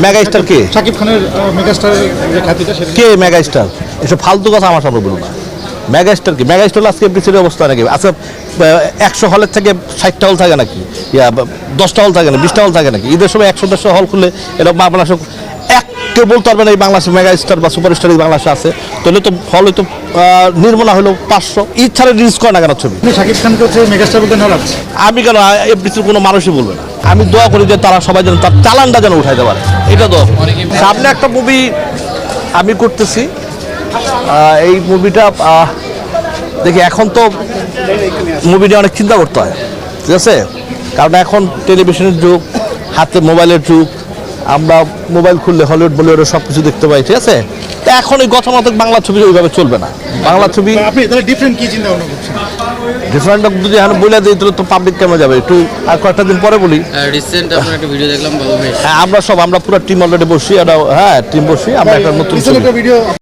Megastar কে? শাকিব খানের megastar যে খ্যাতিটা সেটা কে মেগাস্টার? এসব ফালতু কথা আমার সামনে বলুন না। মেগাস্টার কি? মেগাস্টার আজকে এফডিসির অবস্থা নাকি? আজকে 100 হলের থেকে 60টা হল থাকে নাকি? 10টা হল থাকে না, 20টা হল থাকে নাকি? ঈদের সময় 100-150 হল খুললে এটা বাংলাদেশ কেউ বলতে পারবে না এই বাংলাদেশে মেগাস্টার বা সুপারস্টার বাংলাদেশে আছে। তাহলে তো হল হয়তো নির্মলা হলো 500। ঈদ ছাড়া রিলিজ করে না কেন ছবি? শাকিব খানকে হচ্ছে মেগাস্টার বলতে নারাজ। আমি কেন? এফডিসির কোনো মানুষই বলবে না। আমি দোয়া করি যে তারা সবাই যেন তার চালানটা যেন উঠাইতে পারে, এটা দোয়া করি। সামনে একটা মুভি আমি করতেছি, এই মুভিটা দেখি। এখন তো মুভিটা অনেক চিন্তা করতে হয়, ঠিক আছে? কারণ এখন টেলিভিশনের যুগ, হাতে মোবাইলের যুগ। আমরা মোবাইল খুললে হলিউড বলিউডের সব কিছু দেখতে পাই, ঠিক আছে? তো এখন ওই গতানুগতিক বাংলা ছবি ওইভাবে চলবে না। বাংলা ছবি আপনি তাহলে ডিফারেন্ট কি চিন্তা ভাবনা করছেন? ডিফারেন্ট যদি এখন বলে দিই তাহলে তো পাবলিক কেমন যাবে? একটু আর কয়েকটা দিন পরে বলি। রিসেন্ট আপনার একটা ভিডিও দেখলাম বাবু ভাই। হ্যাঁ, আমরা পুরো টিম অলরেডি বসি, টিম বসি, আমরা একটা নতুন রিসেন্ট একটা ভিডিও